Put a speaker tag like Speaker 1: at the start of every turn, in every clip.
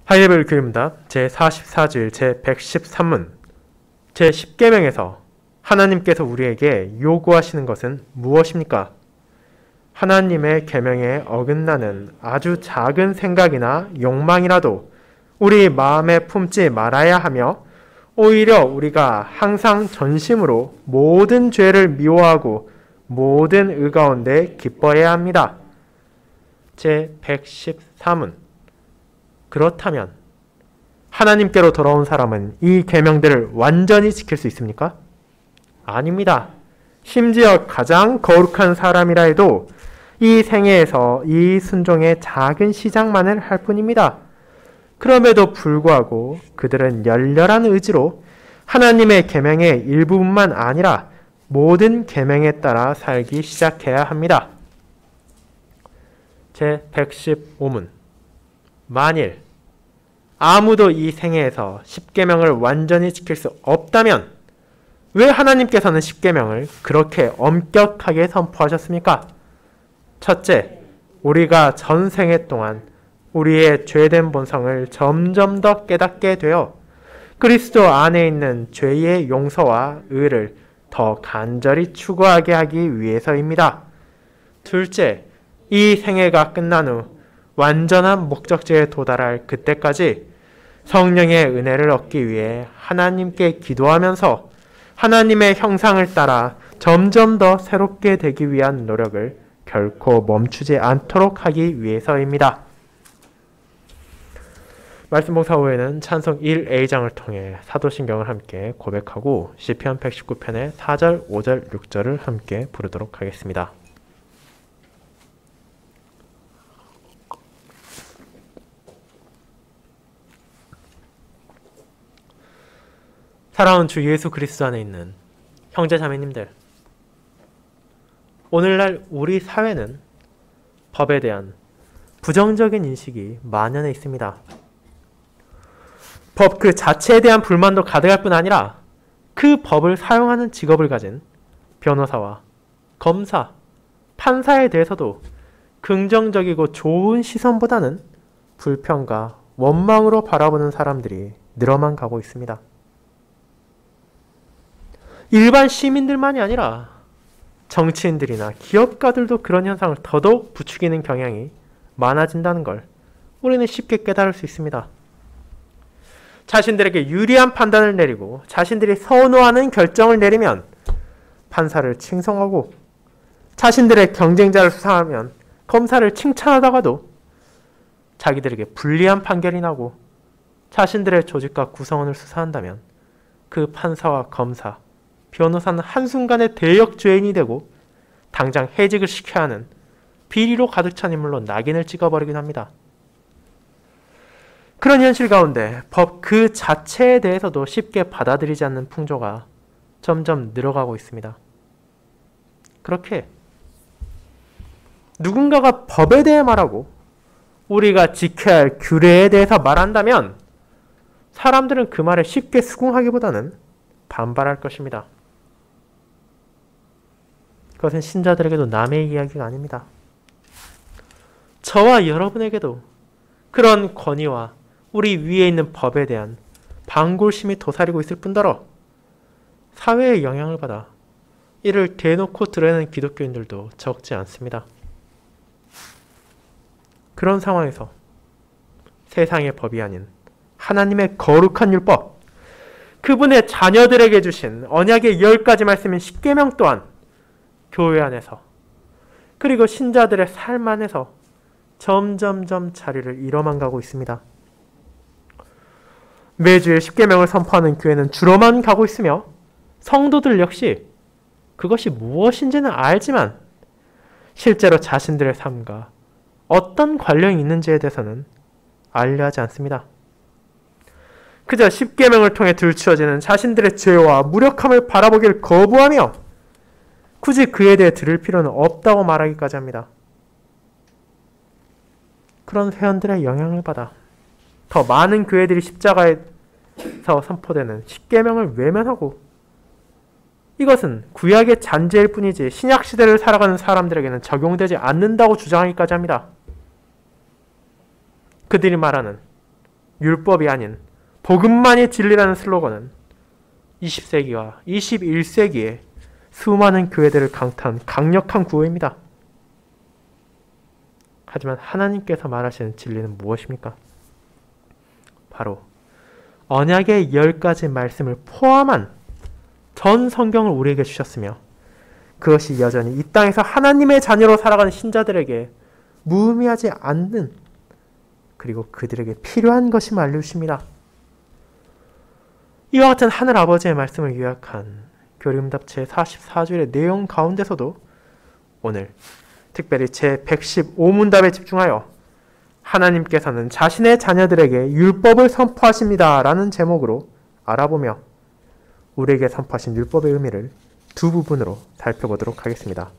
Speaker 1: 하이레벨 교회문답 제44질 제113문 제10계명에서 하나님께서 우리에게 요구하시는 것은 무엇입니까? 하나님의 계명에 어긋나는 아주 작은 생각이나 욕망이라도 우리 마음에 품지 말아야 하며 오히려 우리가 항상 전심으로 모든 죄를 미워하고 모든 의 가운데 기뻐해야 합니다. 제114문 그렇다면 하나님께로 돌아온 사람은 이 계명들을 완전히 지킬 수 있습니까? 아닙니다. 심지어 가장 거룩한 사람이라 해도 이 생애에서 이 순종의 작은 시작만을 할 뿐입니다. 그럼에도 불구하고 그들은 열렬한 의지로 하나님의 계명의 일부분만 아니라 모든 계명에 따라 살기 시작해야 합니다. 제115문 만일 아무도 이 생애에서 10계명을 완전히 지킬 수 없다면 왜 하나님께서는 10계명을 그렇게 엄격하게 선포하셨습니까? 첫째, 우리가 전생애 동안 우리의 죄된 본성을 점점 더 깨닫게 되어 그리스도 안에 있는 죄의 용서와 의를 더 간절히 추구하게 하기 위해서입니다. 둘째, 이 생애가 끝난 후 완전한 목적지에 도달할 그때까지 성령의 은혜를 얻기 위해 하나님께 기도하면서 하나님의 형상을 따라 점점 더 새롭게 되기 위한 노력을 결코 멈추지 않도록 하기 위해서입니다. 말씀 봉사 후에는 찬송 1A장을 통해 사도신경을 함께 고백하고 시편 119편의 4절, 5절, 6절을 함께 부르도록 하겠습니다. 사랑하는 주 예수 그리스도 안에 있는 형제 자매님들, 오늘날 우리 사회는 법에 대한 부정적인 인식이 만연해 있습니다. 법 그 자체에 대한 불만도 가득할 뿐 아니라 그 법을 사용하는 직업을 가진 변호사와 검사, 판사에 대해서도 긍정적이고 좋은 시선보다는 불평과 원망으로 바라보는 사람들이 늘어만 가고 있습니다. 일반 시민들만이 아니라 정치인들이나 기업가들도 그런 현상을 더더욱 부추기는 경향이 많아진다는 걸 우리는 쉽게 깨달을 수 있습니다. 자신들에게 유리한 판단을 내리고 자신들이 선호하는 결정을 내리면 판사를 칭송하고 자신들의 경쟁자를 수사하면 검사를 칭찬하다가도 자기들에게 불리한 판결이 나고 자신들의 조직과 구성원을 수사한다면 그 판사와 검사, 변호사는 한순간에 대역 죄인이 되고 당장 해직을 시켜야 하는 비리로 가득 찬 인물로 낙인을 찍어버리긴 합니다. 그런 현실 가운데 법 그 자체에 대해서도 쉽게 받아들이지 않는 풍조가 점점 늘어가고 있습니다. 그렇게 누군가가 법에 대해 말하고 우리가 지켜야 할 규례에 대해서 말한다면 사람들은 그 말에 쉽게 수긍하기보다는 반발할 것입니다. 그것은 신자들에게도 남의 이야기가 아닙니다. 저와 여러분에게도 그런 권위와 우리 위에 있는 법에 대한 반골심이 도사리고 있을 뿐더러 사회의 영향을 받아 이를 대놓고 드러내는 기독교인들도 적지 않습니다. 그런 상황에서 세상의 법이 아닌 하나님의 거룩한 율법, 그분의 자녀들에게 주신 언약의 10가지 말씀인 10계명 또한 교회 안에서 그리고 신자들의 삶 안에서 점점점 자리를 잃어만 가고 있습니다. 매주일 10계명을 선포하는 교회는 줄어만 가고 있으며 성도들 역시 그것이 무엇인지는 알지만 실제로 자신들의 삶과 어떤 관련이 있는지에 대해서는 알려 하지 않습니다. 그저 10계명을 통해 들추어지는 자신들의 죄와 무력함을 바라보길 거부하며 굳이 그에 대해 들을 필요는 없다고 말하기까지 합니다. 그런 회원들의 영향을 받아 더 많은 교회들이 십자가에서 선포되는 10계명을 외면하고 이것은 구약의 잔재일 뿐이지 신약 시대를 살아가는 사람들에게는 적용되지 않는다고 주장하기까지 합니다. 그들이 말하는 율법이 아닌 복음만이 진리라는 슬로건은 20세기와 21세기에 수많은 교회들을 강타한 강력한 구호입니다. 하지만 하나님께서 말하시는 진리는 무엇입니까? 바로 언약의 10가지 말씀을 포함한 전 성경을 우리에게 주셨으며 그것이 여전히 이 땅에서 하나님의 자녀로 살아가는 신자들에게 무의미하지 않는 그리고 그들에게 필요한 것임을 알려주십니다. 이와 같은 하늘아버지의 말씀을 요약한 교리응답 제44주일의 내용 가운데서도 오늘 특별히 제115문답에 집중하여 하나님께서는 자신의 자녀들에게 율법을 선포하십니다 라는 제목으로 알아보며 우리에게 선포하신 율법의 의미를 두 부분으로 살펴보도록 하겠습니다.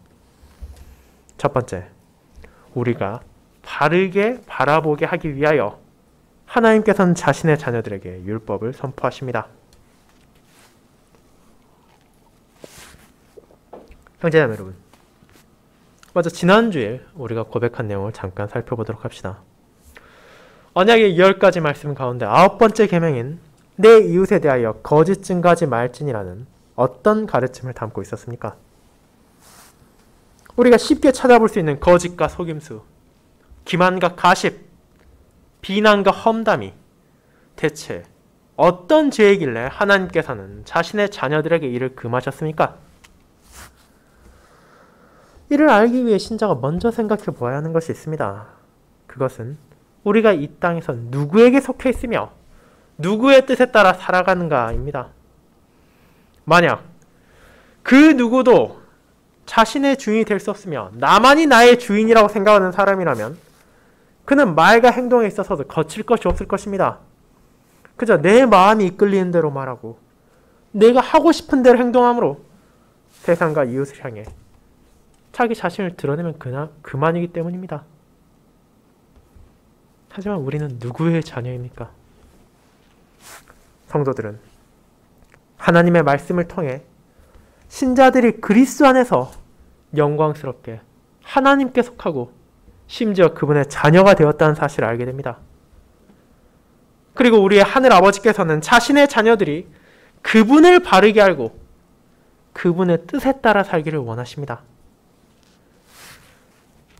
Speaker 1: 첫 번째, 우리가 바르게 바라보게 하기 위하여 하나님께서는 자신의 자녀들에게 율법을 선포하십니다. 형제자매 여러분, 먼저 지난주에 우리가 고백한 내용을 잠깐 살펴보도록 합시다. 언약의 10가지 말씀 가운데 9번째 계명인 내 이웃에 대하여 거짓 증거하지 말지니라는 어떤 가르침을 담고 있었습니까? 우리가 쉽게 찾아볼 수 있는 거짓과 속임수, 기만과 가십, 비난과 험담이 대체 어떤 죄이길래 하나님께서는 자신의 자녀들에게 이를 금하셨습니까? 이를 알기 위해 신자가 먼저 생각해 보아야 하는 것이 있습니다. 그것은 우리가 이 땅에서 누구에게 속해 있으며 누구의 뜻에 따라 살아가는가입니다. 만약 그 누구도 자신의 주인이 될 수 없으며 나만이 나의 주인이라고 생각하는 사람이라면 그는 말과 행동에 있어서도 거칠 것이 없을 것입니다. 그저 내 마음이 이끌리는 대로 말하고 내가 하고 싶은 대로 행동함으로 세상과 이웃을 향해 자기 자신을 드러내면 그만이기 때문입니다. 하지만 우리는 누구의 자녀입니까? 성도들은 하나님의 말씀을 통해 신자들이 그리스도 안에서 영광스럽게 하나님께 속하고 심지어 그분의 자녀가 되었다는 사실을 알게 됩니다. 그리고 우리의 하늘 아버지께서는 자신의 자녀들이 그분을 바르게 알고 그분의 뜻에 따라 살기를 원하십니다.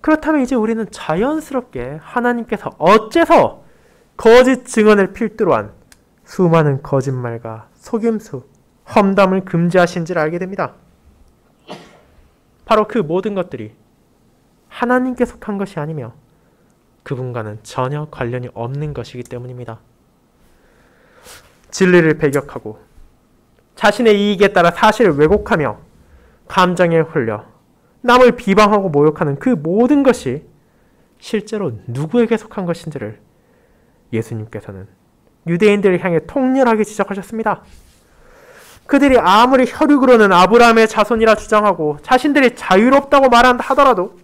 Speaker 1: 그렇다면 이제 우리는 자연스럽게 하나님께서 어째서 거짓 증언을 필두로 한 수많은 거짓말과 속임수, 험담을 금지하신지를 알게 됩니다. 바로 그 모든 것들이 하나님께 속한 것이 아니며 그분과는 전혀 관련이 없는 것이기 때문입니다. 진리를 배격하고 자신의 이익에 따라 사실을 왜곡하며 감정에 홀려 남을 비방하고 모욕하는 그 모든 것이 실제로 누구에게 속한 것인지를 예수님께서는 유대인들을 향해 통렬하게 지적하셨습니다. 그들이 아무리 혈육으로는 아브라함의 자손이라 주장하고 자신들이 자유롭다고 말한다 하더라도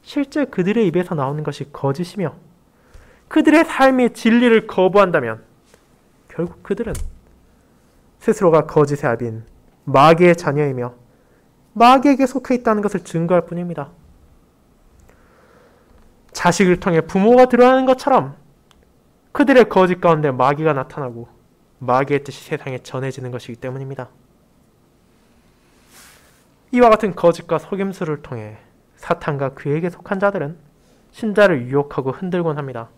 Speaker 1: 실제 그들의 입에서 나오는 것이 거짓이며 그들의 삶의 진리를 거부한다면 결국 그들은 스스로가 거짓의 아비인 마귀의 자녀이며 마귀에게 속해 있다는 것을 증거할 뿐입니다. 자식을 통해 부모가 드러나는 것처럼 그들의 거짓 가운데 마귀가 나타나고 마귀의 뜻이 세상에 전해지는 것이기 때문입니다. 이와 같은 거짓과 속임수를 통해 사탄과 그에게 속한 자들은 신자를 유혹하고 흔들곤 합니다.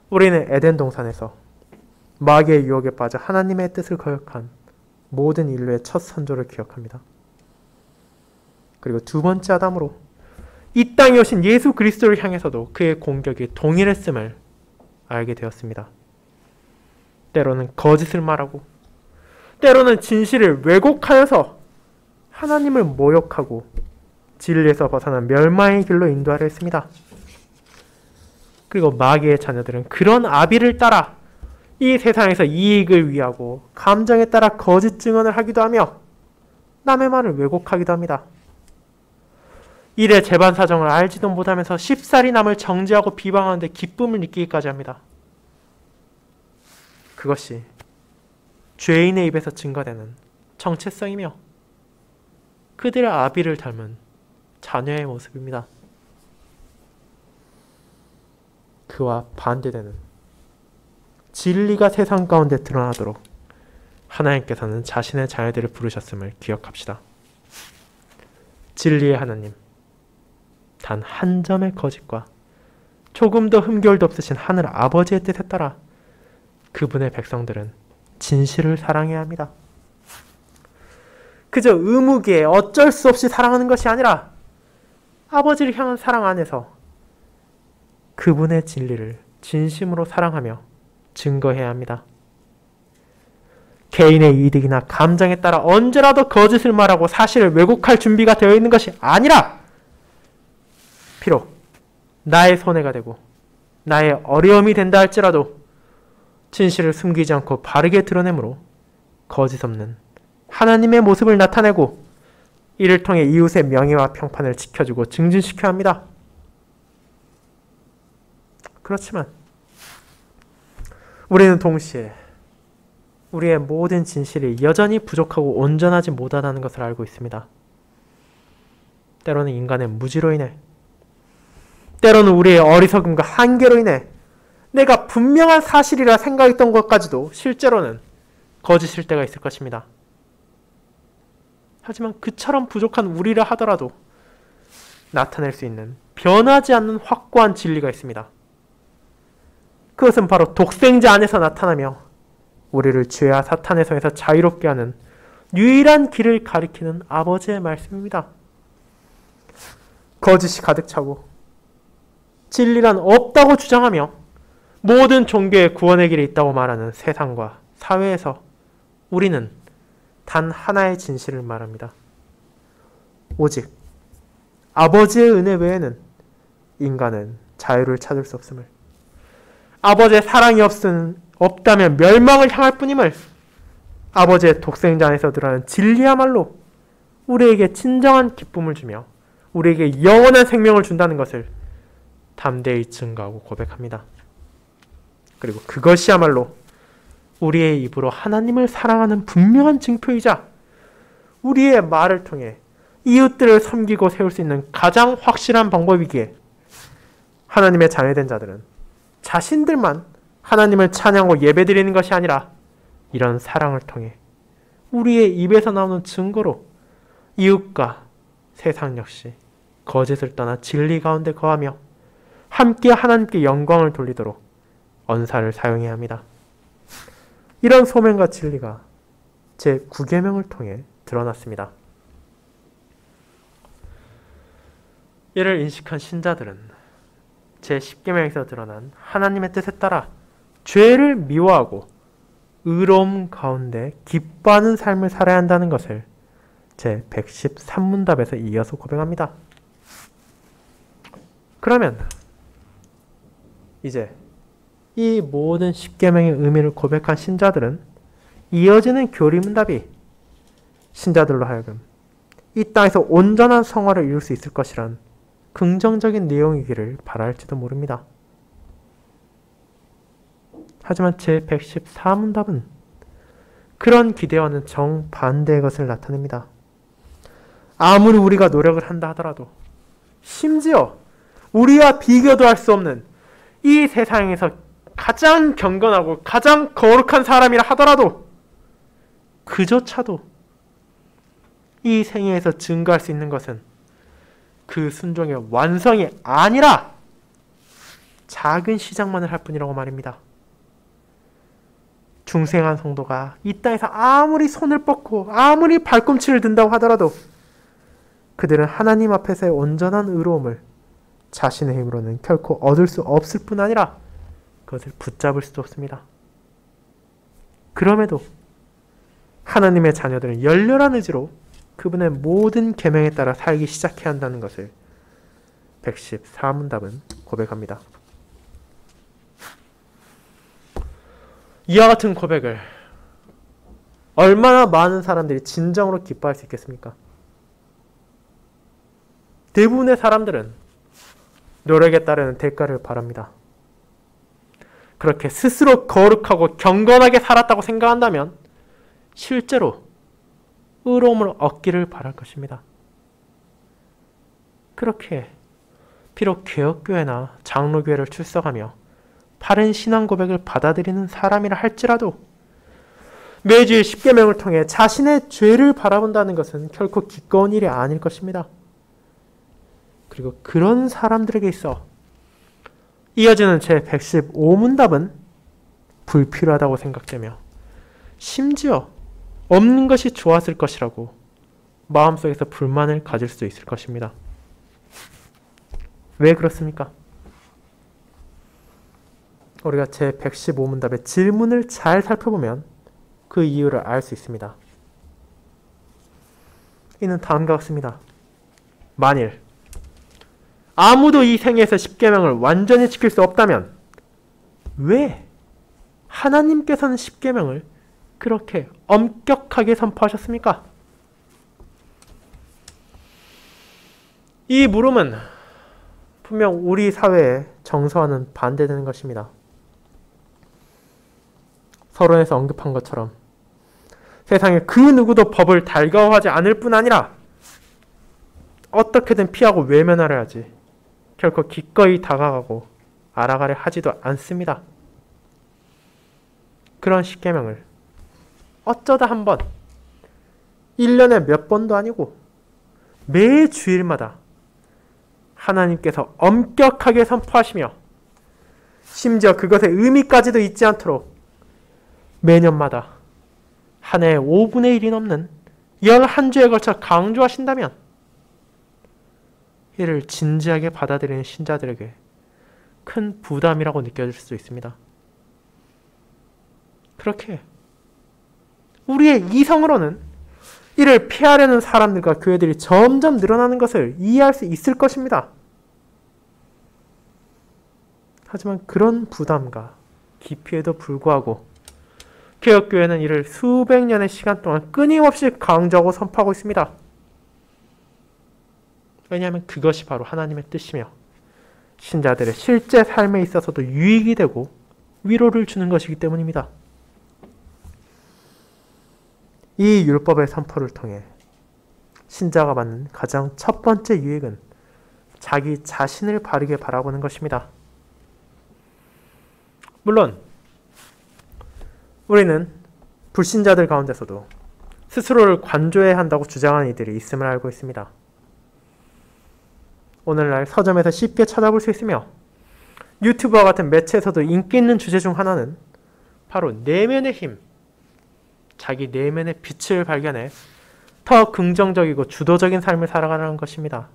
Speaker 1: 우리는 에덴 동산에서 마귀의 유혹에 빠져 하나님의 뜻을 거역한 모든 인류의 첫 선조를 기억합니다. 그리고 두 번째 아담으로 이 땅에 오신 예수 그리스도를 향해서도 그의 공격이 동일했음을 알게 되었습니다. 때로는 거짓을 말하고 때로는 진실을 왜곡하여서 하나님을 모욕하고 진리에서 벗어난 멸망의 길로 인도하려 했습니다. 그리고 마귀의 자녀들은 그런 아비를 따라 이 세상에서 이익을 위하고 감정에 따라 거짓 증언을 하기도 하며 남의 말을 왜곡하기도 합니다. 일의 재반 사정을 알지도 못하면서 쉽사리 남을 정죄하고 비방하는데 기쁨을 느끼기까지 합니다. 그것이 죄인의 입에서 증거되는 정체성이며 그들의 아비를 닮은 자녀의 모습입니다. 그와 반대되는 진리가 세상 가운데 드러나도록 하나님께서는 자신의 자녀들을 부르셨음을 기억합시다. 진리의 하나님, 단 한 점의 거짓과 조금도 흠결도 없으신 하늘 아버지의 뜻에 따라 그분의 백성들은 진실을 사랑해야 합니다. 그저 의무기에 어쩔 수 없이 사랑하는 것이 아니라 아버지를 향한 사랑 안에서 그분의 진리를 진심으로 사랑하며 증거해야 합니다. 개인의 이득이나 감정에 따라 언제라도 거짓을 말하고 사실을 왜곡할 준비가 되어 있는 것이 아니라 비록 나의 손해가 되고 나의 어려움이 된다 할지라도 진실을 숨기지 않고 바르게 드러내므로 거짓 없는 하나님의 모습을 나타내고 이를 통해 이웃의 명예와 평판을 지켜주고 증진시켜야 합니다. 그렇지만 우리는 동시에 우리의 모든 진실이 여전히 부족하고 온전하지 못하다는 것을 알고 있습니다. 때로는 인간의 무지로 인해, 때로는 우리의 어리석음과 한계로 인해 내가 분명한 사실이라 생각했던 것까지도 실제로는 거짓일 때가 있을 것입니다. 하지만 그처럼 부족한 우리라 하더라도 나타낼 수 있는 변하지 않는 확고한 진리가 있습니다. 그것은 바로 독생자 안에서 나타나며 우리를 죄와 사탄에서 자유롭게 하는 유일한 길을 가리키는 아버지의 말씀입니다. 거짓이 가득 차고 진리란 없다고 주장하며 모든 종교의 구원의 길이 있다고 말하는 세상과 사회에서 우리는 단 하나의 진실을 말합니다. 오직 아버지의 은혜 외에는 인간은 자유를 찾을 수 없음을, 아버지의 사랑이 없다면 멸망을 향할 뿐임을, 아버지의 독생자 안에서 드러나는 진리야말로 우리에게 진정한 기쁨을 주며 우리에게 영원한 생명을 준다는 것을 담대히 증거하고 고백합니다. 그리고 그것이야말로 우리의 입으로 하나님을 사랑하는 분명한 증표이자 우리의 말을 통해 이웃들을 섬기고 세울 수 있는 가장 확실한 방법이기에 하나님의 자녀된 자들은 자신들만 하나님을 찬양하고 예배드리는 것이 아니라 이런 사랑을 통해 우리의 입에서 나오는 증거로 이웃과 세상 역시 거짓을 떠나 진리 가운데 거하며 함께 하나님께 영광을 돌리도록 언사를 사용해야 합니다. 이런 소명과 진리가 제9계명을 통해 드러났습니다. 이를 인식한 신자들은 제10계명에서 드러난 하나님의 뜻에 따라 죄를 미워하고 의로움 가운데 기뻐하는 삶을 살아야 한다는 것을 제113문답에서 이어서 고백합니다. 그러면 이제 이 모든 10계명의 의미를 고백한 신자들은 이어지는 교리문답이 신자들로 하여금 이 땅에서 온전한 성화를 이룰 수 있을 것이란 긍정적인 내용이기를 바랄지도 모릅니다. 하지만 제114문답은 그런 기대와는 정반대의 것을 나타냅니다. 아무리 우리가 노력을 한다 하더라도 심지어 우리와 비교도 할 수 없는 이 세상에서 가장 경건하고 가장 거룩한 사람이라 하더라도 그조차도 이 생애에서 증거할 수 있는 것은 그 순종의 완성이 아니라 작은 시작만을 할 뿐이라고 말입니다. 중생한 성도가 이 땅에서 아무리 손을 뻗고 아무리 발꿈치를 든다고 하더라도 그들은 하나님 앞에서의 온전한 의로움을 자신의 힘으로는 결코 얻을 수 없을 뿐 아니라 그것을 붙잡을 수도 없습니다. 그럼에도 하나님의 자녀들은 열렬한 의지로 그분의 모든 계명에 따라 살기 시작해야 한다는 것을 114문답은 고백합니다. 이와 같은 고백을 얼마나 많은 사람들이 진정으로 기뻐할 수 있겠습니까? 대부분의 사람들은 노력에 따르는 대가를 바랍니다. 그렇게 스스로 거룩하고 경건하게 살았다고 생각한다면 실제로 의로움을 얻기를 바랄 것입니다. 그렇게 비록 개혁교회나 장로교회를 출석하며 바른 신앙 고백을 받아들이는 사람이라 할지라도 매주의 십계명을 통해 자신의 죄를 바라본다는 것은 결코 기꺼운 일이 아닐 것입니다. 그리고 그런 사람들에게 있어 이어지는 제 115문답은 불필요하다고 생각되며 심지어 없는 것이 좋았을 것이라고 마음속에서 불만을 가질 수도 있을 것입니다. 왜 그렇습니까? 우리가 제 115문답의 질문을 잘 살펴보면 그 이유를 알 수 있습니다. 이는 다음과 같습니다. 만일 아무도 이 생에서 십계명을 완전히 지킬 수 없다면 왜 하나님께서는 십계명을 그렇게 엄격하게 선포하셨습니까? 이 물음은 분명 우리 사회의 정서와는 반대되는 것입니다. 서론에서 언급한 것처럼 세상에 그 누구도 법을 달가워하지 않을 뿐 아니라 어떻게든 피하고 외면하려 하지 결코 기꺼이 다가가고 알아가려 하지도 않습니다. 그런 십계명을 어쩌다 한 번, 1년에 몇 번도 아니고 매 주일마다 하나님께서 엄격하게 선포하시며 심지어 그것의 의미까지도 잊지 않도록 매년마다 한 해에 5분의 1이 넘는 11주에 걸쳐 강조하신다면 이를 진지하게 받아들이는 신자들에게 큰 부담이라고 느껴질 수 있습니다. 그렇게 우리의 이성으로는 이를 피하려는 사람들과 교회들이 점점 늘어나는 것을 이해할 수 있을 것입니다. 하지만 그런 부담과 기피에도 불구하고 개혁교회는 이를 수백 년의 시간 동안 끊임없이 강조하고 선포하고 있습니다. 왜냐하면 그것이 바로 하나님의 뜻이며 신자들의 실제 삶에 있어서도 유익이 되고 위로를 주는 것이기 때문입니다. 이 율법의 선포를 통해 신자가 받는 가장 첫 번째 유익은 자기 자신을 바르게 바라보는 것입니다. 물론 우리는 불신자들 가운데서도 스스로를 관조해야 한다고 주장하는 이들이 있음을 알고 있습니다. 오늘날 서점에서 쉽게 찾아볼 수 있으며 유튜브와 같은 매체에서도 인기 있는 주제 중 하나는 바로 내면의 힘, 자기 내면의 빛을 발견해 더 긍정적이고 주도적인 삶을 살아가는 것입니다.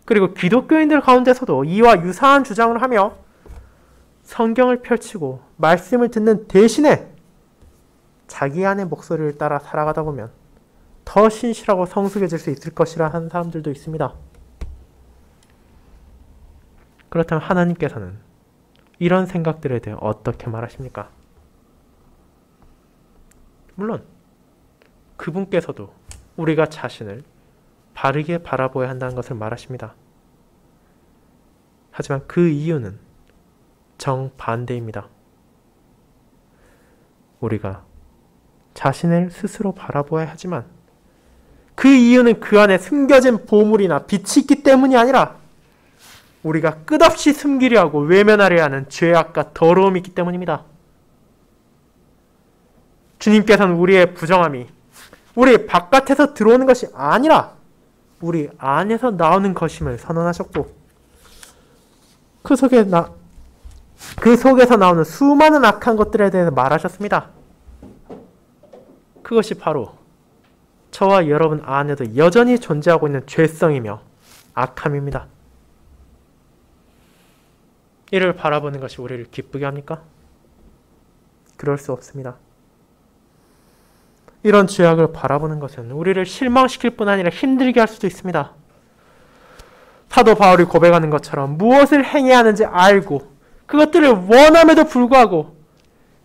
Speaker 1: 그리고 기독교인들 가운데서도 이와 유사한 주장을 하며 성경을 펼치고 말씀을 듣는 대신에 자기 안의 목소리를 따라 살아가다 보면 더 신실하고 성숙해질 수 있을 것이라 하는 사람들도 있습니다. 그렇다면 하나님께서는 이런 생각들에 대해 어떻게 말하십니까? 물론 그분께서도 우리가 자신을 바르게 바라보아야 한다는 것을 말하십니다. 하지만 그 이유는 정반대입니다. 우리가 자신을 스스로 바라보아야 하지만 그 이유는 그 안에 숨겨진 보물이나 빛이 있기 때문이 아니라 우리가 끝없이 숨기려 하고 외면하려 하는 죄악과 더러움이 있기 때문입니다. 주님께서는 우리의 부정함이 우리 바깥에서 들어오는 것이 아니라 우리 안에서 나오는 것임을 선언하셨고 그 속에서 나오는 수많은 악한 것들에 대해서 말하셨습니다. 그것이 바로 저와 여러분 안에도 여전히 존재하고 있는 죄성이며 악함입니다. 이를 바라보는 것이 우리를 기쁘게 합니까? 그럴 수 없습니다. 이런 죄악을 바라보는 것은 우리를 실망시킬 뿐 아니라 힘들게 할 수도 있습니다. 사도 바울이 고백하는 것처럼 무엇을 행해야 하는지 알고 그것들을 원함에도 불구하고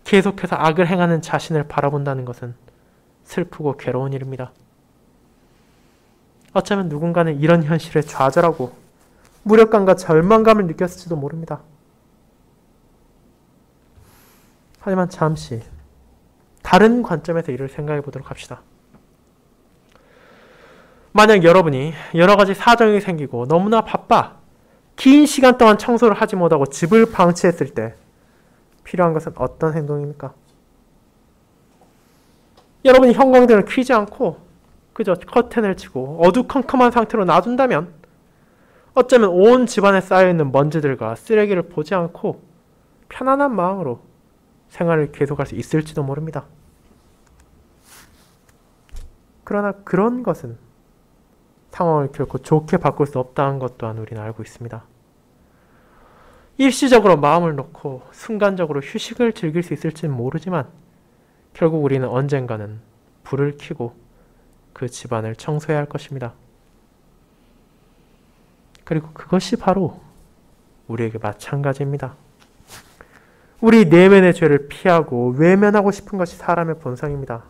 Speaker 1: 계속해서 악을 행하는 자신을 바라본다는 것은 슬프고 괴로운 일입니다. 어쩌면 누군가는 이런 현실에 좌절하고 무력감과 절망감을 느꼈을지도 모릅니다. 하지만 잠시 다른 관점에서 이를 생각해 보도록 합시다. 만약 여러분이 여러 가지 사정이 생기고 너무나 바빠 긴 시간 동안 청소를 하지 못하고 집을 방치했을 때 필요한 것은 어떤 행동입니까? 여러분이 형광등을 켜지 않고 그저 커튼을 치고 어두컴컴한 상태로 놔둔다면 어쩌면 온 집안에 쌓여있는 먼지들과 쓰레기를 보지 않고 편안한 마음으로 생활을 계속할 수 있을지도 모릅니다. 그러나 그런 것은 상황을 결코 좋게 바꿀 수 없다는 것 또한 우리는 알고 있습니다. 일시적으로 마음을 놓고 순간적으로 휴식을 즐길 수 있을지는 모르지만 결국 우리는 언젠가는 불을 켜고 그 집안을 청소해야 할 것입니다. 그리고 그것이 바로 우리에게 마찬가지입니다. 우리 내면의 죄를 피하고 외면하고 싶은 것이 사람의 본성입니다.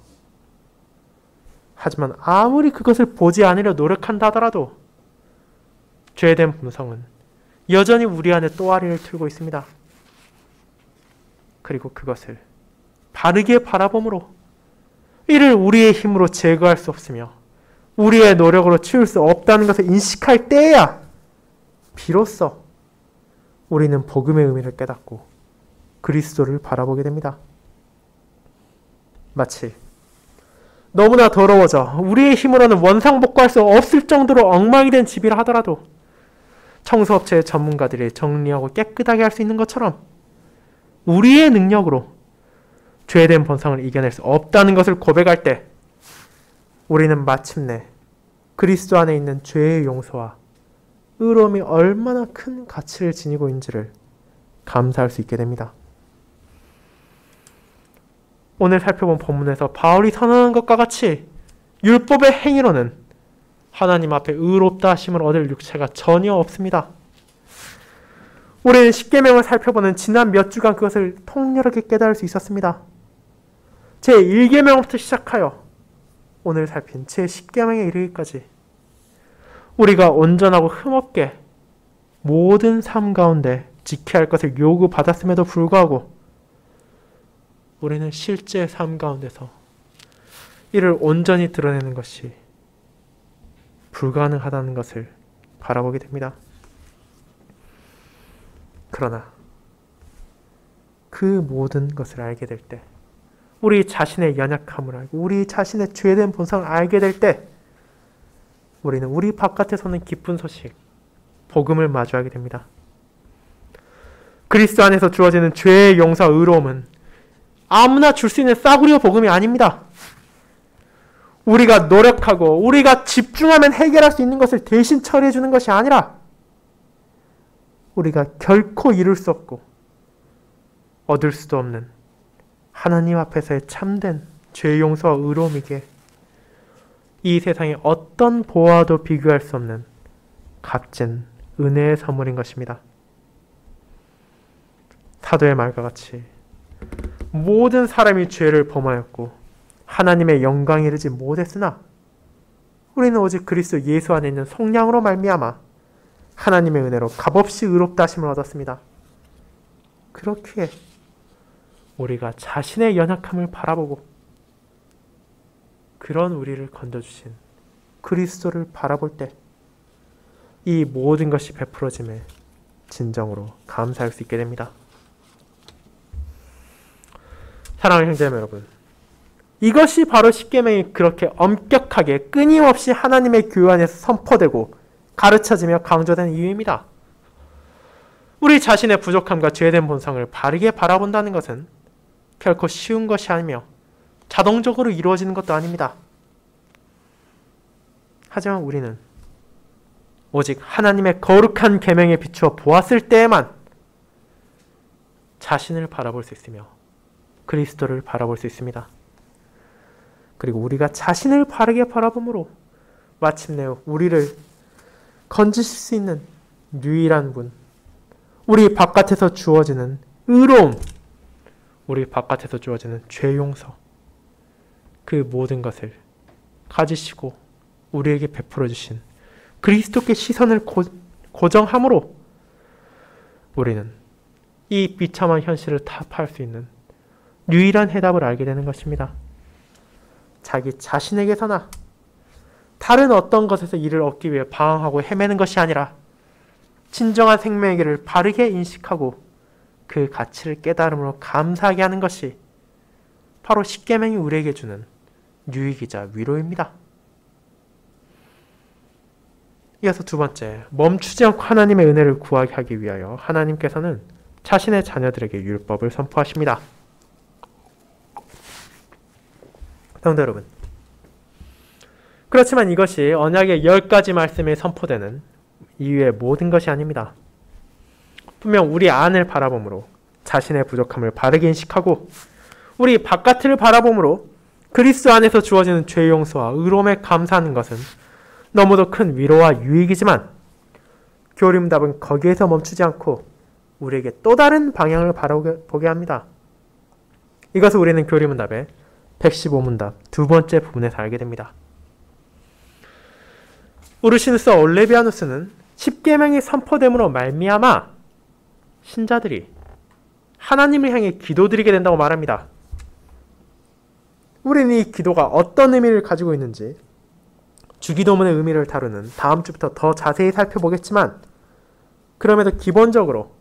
Speaker 1: 하지만 아무리 그것을 보지 않으려 노력한다 하더라도 죄된 본성은 여전히 우리 안에 또아리를 틀고 있습니다. 그리고 그것을 바르게 바라봄으로 이를 우리의 힘으로 제거할 수 없으며 우리의 노력으로 치울 수 없다는 것을 인식할 때야 비로소 우리는 복음의 의미를 깨닫고 그리스도를 바라보게 됩니다. 마치 너무나 더러워져 우리의 힘으로는 원상복구할 수 없을 정도로 엉망이 된 집이라 하더라도 청소업체의 전문가들이 정리하고 깨끗하게 할 수 있는 것처럼 우리의 능력으로 죄된 본성을 이겨낼 수 없다는 것을 고백할 때 우리는 마침내 그리스도 안에 있는 죄의 용서와 의로움이 얼마나 큰 가치를 지니고 있는지를 감사할 수 있게 됩니다. 오늘 살펴본 본문에서 바울이 선언한 것과 같이 율법의 행위로는 하나님 앞에 의롭다 하심을 얻을 육체가 전혀 없습니다. 우리는 십계명을 살펴보는 지난 몇 주간 그것을 통렬하게 깨달을 수 있었습니다. 제1계명부터 시작하여 오늘 살핀 제10계명에 이르기까지 우리가 온전하고 흠없게 모든 삶 가운데 지켜야 할 것을 요구받았음에도 불구하고 우리는 실제 삶 가운데서 이를 온전히 드러내는 것이 불가능하다는 것을 바라보게 됩니다. 그러나 그 모든 것을 알게 될 때, 우리 자신의 연약함을 알고 우리 자신의 죄된 본성을 알게 될 때 우리는 우리 바깥에서는 기쁜 소식, 복음을 마주하게 됩니다. 그리스도 안에서 주어지는 죄의 용서, 의로움은 아무나 줄 수 있는 싸구려 복음이 아닙니다. 우리가 노력하고 우리가 집중하면 해결할 수 있는 것을 대신 처리해 주는 것이 아니라 우리가 결코 이룰 수 없고 얻을 수도 없는 하나님 앞에서의 참된 죄 용서와 의로움이기에 이 세상의 어떤 보화도 비교할 수 없는 값진 은혜의 선물인 것입니다. 사도의 말과 같이 모든 사람이 죄를 범하였고 하나님의 영광에 이르지 못했으나 우리는 오직 그리스도 예수 안에 있는 성령으로 말미암아 하나님의 은혜로 값없이 의롭다 하심을 얻었습니다. 그렇기에 우리가 자신의 연약함을 바라보고 그런 우리를 건져주신 그리스도를 바라볼 때 이 모든 것이 베풀어짐에 진정으로 감사할 수 있게 됩니다. 사랑하는 형제자매 여러분, 이것이 바로 십계명이 그렇게 엄격하게 끊임없이 하나님의 교회 안에서 선포되고 가르쳐지며 강조되는 이유입니다. 우리 자신의 부족함과 죄된 본성을 바르게 바라본다는 것은 결코 쉬운 것이 아니며 자동적으로 이루어지는 것도 아닙니다. 하지만 우리는 오직 하나님의 거룩한 계명에 비추어 보았을 때에만 자신을 바라볼 수 있으며 그리스도를 바라볼 수 있습니다. 그리고 우리가 자신을 바르게 바라봄으로 마침내 우리를 건지실 수 있는 유일한 분, 우리 바깥에서 주어지는 의로움, 우리 바깥에서 주어지는 죄 용서, 그 모든 것을 가지시고 우리에게 베풀어 주신 그리스도께 시선을 고정함으로 우리는 이 비참한 현실을 타파할 수 있는 유일한 해답을 알게 되는 것입니다. 자기 자신에게서나 다른 어떤 것에서 이를 얻기 위해 방황하고 헤매는 것이 아니라 진정한 생명의 길을 바르게 인식하고 그 가치를 깨달음으로 감사하게 하는 것이 바로 십계명이 우리에게 주는 유익이자 위로입니다. 이어서 두 번째, 멈추지 않고 하나님의 은혜를 구하게 하기 위하여 하나님께서는 자신의 자녀들에게 율법을 선포하십니다. 성도 여러분, 그렇지만 이것이 언약의 10가지 말씀에 선포되는 이유의 모든 것이 아닙니다. 분명 우리 안을 바라봄으로 자신의 부족함을 바르게 인식하고 우리 바깥을 바라봄으로 그리스도 안에서 주어지는 죄 용서와 의로움에 감사하는 것은 너무도 큰 위로와 유익이지만 교리문답은 거기에서 멈추지 않고 우리에게 또 다른 방향을 바라보게 합니다. 이것을 우리는 교리문답의 115문답 두 번째 부분에서 알게 됩니다. 우르시누스 올레비아누스는 십계명이 선포됨으로 말미암아 신자들이 하나님을 향해 기도드리게 된다고 말합니다. 우리는 이 기도가 어떤 의미를 가지고 있는지 주기도문의 의미를 다루는 다음 주부터 더 자세히 살펴보겠지만 그럼에도 기본적으로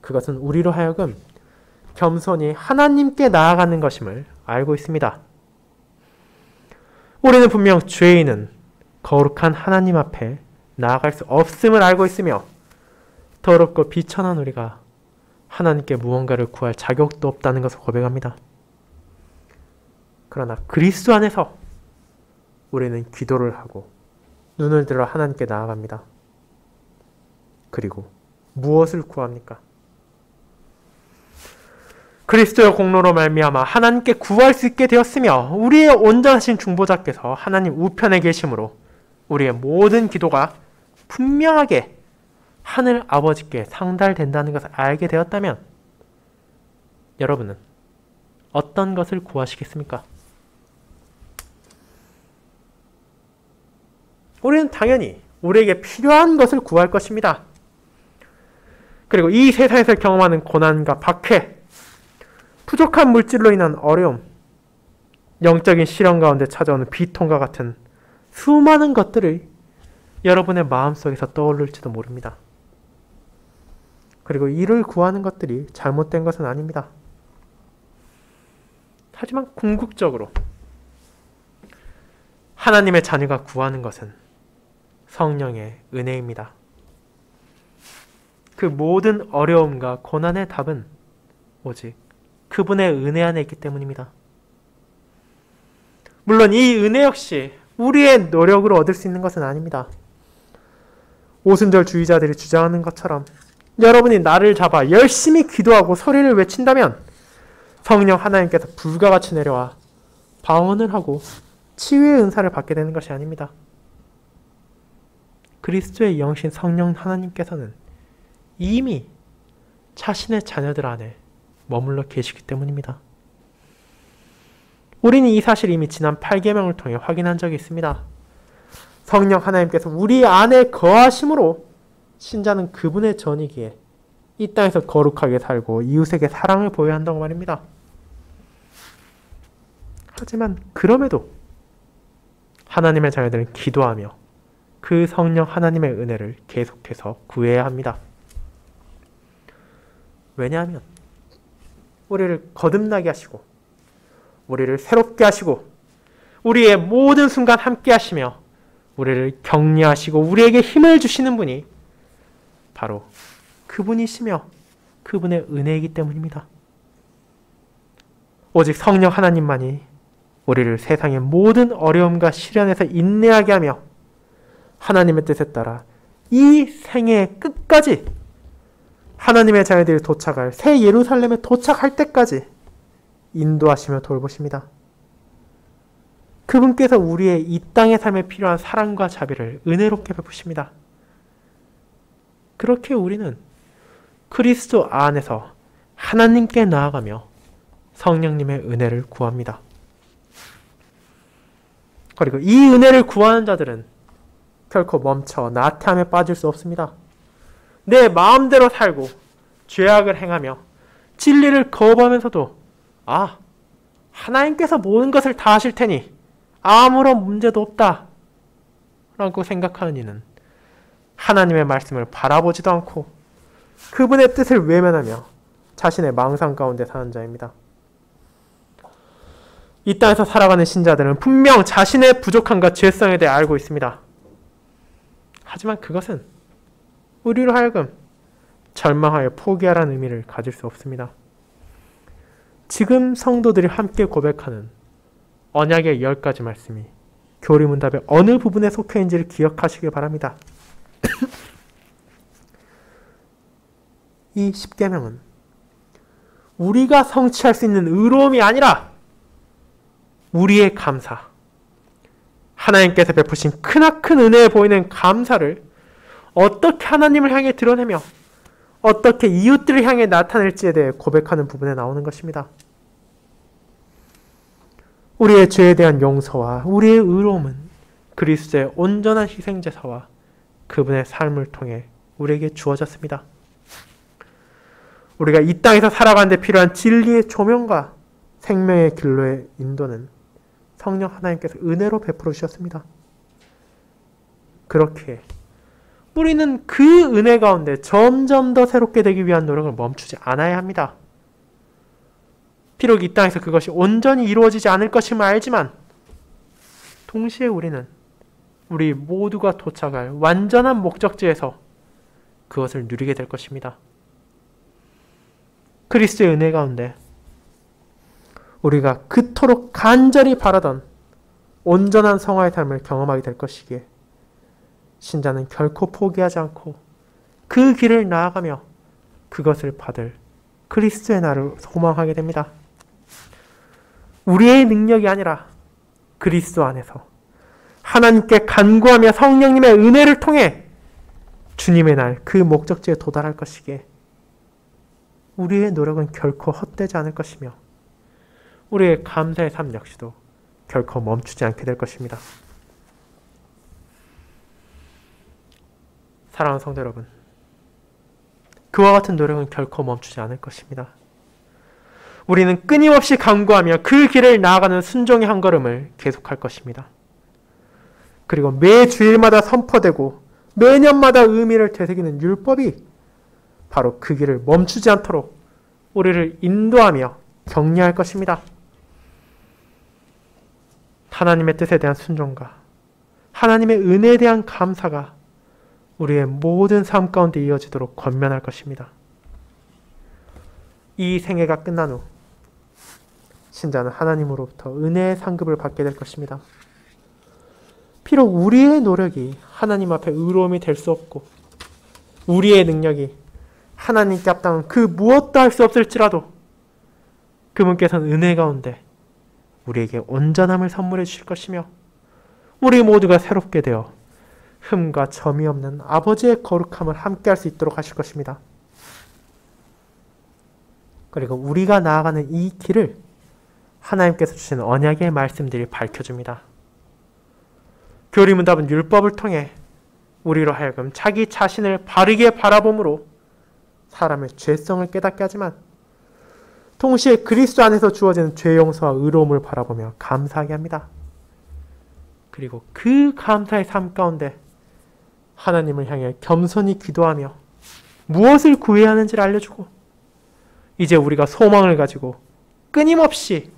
Speaker 1: 그것은 우리로 하여금 겸손히 하나님께 나아가는 것임을 알고 있습니다. 우리는 분명 죄인은 거룩한 하나님 앞에 나아갈 수 없음을 알고 있으며 더럽고 비천한 우리가 하나님께 무언가를 구할 자격도 없다는 것을 고백합니다. 그러나 그리스도 안에서 우리는 기도를 하고 눈을 들어 하나님께 나아갑니다. 그리고 무엇을 구합니까? 그리스도의 공로로 말미암아 하나님께 구할 수 있게 되었으며 우리의 온전하신 중보자께서 하나님 우편에 계심으로 우리의 모든 기도가 분명하게 하늘 아버지께 상달된다는 것을 알게 되었다면 여러분은 어떤 것을 구하시겠습니까? 우리는 당연히 우리에게 필요한 것을 구할 것입니다. 그리고 이 세상에서 경험하는 고난과 박해, 부족한 물질로 인한 어려움, 영적인 시련 가운데 찾아오는 비통과 같은 수많은 것들을 여러분의 마음속에서 떠오를지도 모릅니다. 그리고 이를 구하는 것들이 잘못된 것은 아닙니다. 하지만 궁극적으로 하나님의 자녀가 구하는 것은 성령의 은혜입니다. 그 모든 어려움과 고난의 답은 오직 그분의 은혜 안에 있기 때문입니다. 물론 이 은혜 역시 우리의 노력으로 얻을 수 있는 것은 아닙니다. 오순절 주의자들이 주장하는 것처럼 여러분이 나를 잡아 열심히 기도하고 소리를 외친다면 성령 하나님께서 불가같이 내려와 방언을 하고 치유의 은사를 받게 되는 것이 아닙니다. 그리스도의 영신 성령 하나님께서는 이미 자신의 자녀들 안에 머물러 계시기 때문입니다. 우리는 이 사실을 이미 지난 8계명을 통해 확인한 적이 있습니다. 성령 하나님께서 우리 안에 거하심으로 신자는 그분의 전이기에 이 땅에서 거룩하게 살고 이웃에게 사랑을 보여야 한다고 말입니다. 하지만 그럼에도 하나님의 자녀들은 기도하며 그 성령 하나님의 은혜를 계속해서 구해야 합니다. 왜냐하면 우리를 거듭나게 하시고 우리를 새롭게 하시고 우리의 모든 순간 함께 하시며 우리를 격려하시고 우리에게 힘을 주시는 분이 바로 그분이시며 그분의 은혜이기 때문입니다. 오직 성령 하나님만이 우리를 세상의 모든 어려움과 시련에서 인내하게 하며 하나님의 뜻에 따라 이 생애의 끝까지 하나님의 자녀들이 도착할 새 예루살렘에 도착할 때까지 인도하시며 돌보십니다. 그분께서 우리의 이 땅의 삶에 필요한 사랑과 자비를 은혜롭게 베푸십니다. 그렇게 우리는 그리스도 안에서 하나님께 나아가며 성령님의 은혜를 구합니다. 그리고 이 은혜를 구하는 자들은 결코 멈춰 나태함에 빠질 수 없습니다. 내 마음대로 살고 죄악을 행하며 진리를 거부하면서도 하나님께서 모든 것을 다 하실 테니 아무런 문제도 없다 라고 생각하는 이는 하나님의 말씀을 바라보지도 않고 그분의 뜻을 외면하며 자신의 망상 가운데 사는 자입니다. 이 땅에서 살아가는 신자들은 분명 자신의 부족함과 죄성에 대해 알고 있습니다. 하지만 그것은 우리로 하여금 절망하여 포기하라는 의미를 가질 수 없습니다. 지금 성도들이 함께 고백하는 언약의 10가지 말씀이 교리문답의 어느 부분에 속해 있는지를 기억하시길 바랍니다. 이 10계명은 우리가 성취할 수 있는 의로움이 아니라 우리의 감사, 하나님께서 베푸신 크나큰 은혜에 보이는 감사를 어떻게 하나님을 향해 드러내며 어떻게 이웃들을 향해 나타낼지에 대해 고백하는 부분에 나오는 것입니다. 우리의 죄에 대한 용서와 우리의 의로움은 그리스도의 온전한 희생제사와 그분의 삶을 통해 우리에게 주어졌습니다. 우리가 이 땅에서 살아가는 데 필요한 진리의 조명과 생명의 길로의 인도는 성령 하나님께서 은혜로 베풀어 주셨습니다. 그렇게 우리는 그 은혜 가운데 점점 더 새롭게 되기 위한 노력을 멈추지 않아야 합니다. 비록 이 땅에서 그것이 온전히 이루어지지 않을 것임을 알지만 동시에 우리는 우리 모두가 도착할 완전한 목적지에서 그것을 누리게 될 것입니다. 그리스도의 은혜 가운데 우리가 그토록 간절히 바라던 온전한 성화의 삶을 경험하게 될 것이기에 신자는 결코 포기하지 않고 그 길을 나아가며 그것을 받을 그리스도의 날을 소망하게 됩니다. 우리의 능력이 아니라 그리스도 안에서 하나님께 간구하며 성령님의 은혜를 통해 주님의 날 그 목적지에 도달할 것이기에 우리의 노력은 결코 헛되지 않을 것이며 우리의 감사의 삶 역시도 결코 멈추지 않게 될 것입니다. 사랑하는 성도 여러분, 그와 같은 노력은 결코 멈추지 않을 것입니다. 우리는 끊임없이 간구하며 그 길을 나아가는 순종의 한 걸음을 계속할 것입니다. 그리고 매 주일마다 선포되고 매년마다 의미를 되새기는 율법이 바로 그 길을 멈추지 않도록 우리를 인도하며 격려할 것입니다. 하나님의 뜻에 대한 순종과 하나님의 은혜에 대한 감사가 우리의 모든 삶 가운데 이어지도록 권면할 것입니다. 이 생애가 끝난 후 신자는 하나님으로부터 은혜의 상급을 받게 될 것입니다. 비록 우리의 노력이 하나님 앞에 의로움이 될 수 없고 우리의 능력이 하나님께 합당한 그 무엇도 할 수 없을지라도 그분께서는 은혜 가운데 우리에게 온전함을 선물해 주실 것이며 우리 모두가 새롭게 되어 흠과 점이 없는 아버지의 거룩함을 함께 할 수 있도록 하실 것입니다. 그리고 우리가 나아가는 이 길을 하나님께서 주신 언약의 말씀들이 밝혀줍니다. 교리문답은 율법을 통해 우리로 하여금 자기 자신을 바르게 바라봄으로 사람의 죄성을 깨닫게 하지만 동시에 그리스도 안에서 주어지는 죄 용서와 의로움을 바라보며 감사하게 합니다. 그리고 그 감사의 삶 가운데 하나님을 향해 겸손히 기도하며 무엇을 구해야 하는지를 알려주고 이제 우리가 소망을 가지고 끊임없이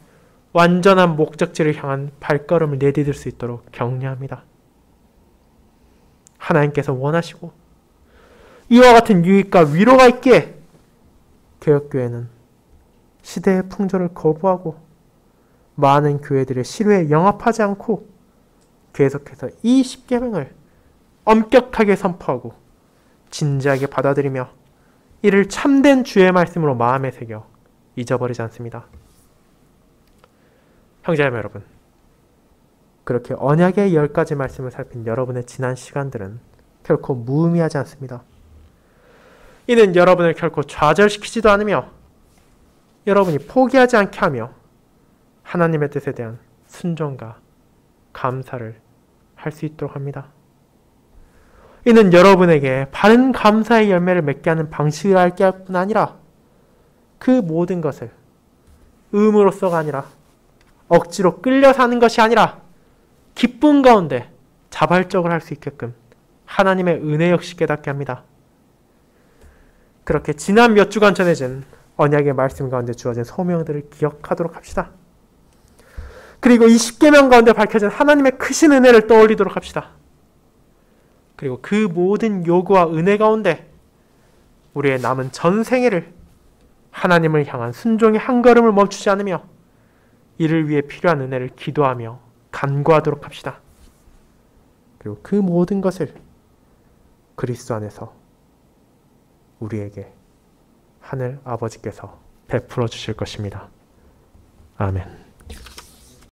Speaker 1: 완전한 목적지를 향한 발걸음을 내디딜 수 있도록 격려합니다. 하나님께서 원하시고 이와 같은 유익과 위로가 있기에 개혁교회는 시대의 풍조를 거부하고 많은 교회들의 시류에 영합하지 않고 계속해서 이 십계명을 엄격하게 선포하고 진지하게 받아들이며 이를 참된 주의 말씀으로 마음에 새겨 잊어버리지 않습니다. 형제자매 여러분, 그렇게 언약의 10가지 말씀을 살핀 여러분의 지난 시간들은 결코 무의미하지 않습니다. 이는 여러분을 결코 좌절시키지도 않으며 여러분이 포기하지 않게 하며 하나님의 뜻에 대한 순종과 감사를 할 수 있도록 합니다. 이는 여러분에게 바른 감사의 열매를 맺게 하는 방식을 알게 할 뿐 아니라 그 모든 것을 의무로서가 아니라 억지로 끌려 사는 것이 아니라 기쁨 가운데 자발적으로 할 수 있게끔 하나님의 은혜 역시 깨닫게 합니다. 그렇게 지난 몇 주간 전해진 언약의 말씀 가운데 주어진 소명들을 기억하도록 합시다. 그리고 이 십계명 가운데 밝혀진 하나님의 크신 은혜를 떠올리도록 합시다. 그리고 그 모든 요구와 은혜 가운데 우리의 남은 전생애를 하나님을 향한 순종의 한 걸음을 멈추지 않으며 이를 위해 필요한 은혜를 기도하며 간구하도록 합시다. 그리고 그 모든 것을 그리스도 안에서 우리에게 하늘 아버지께서 베풀어 주실 것입니다. 아멘.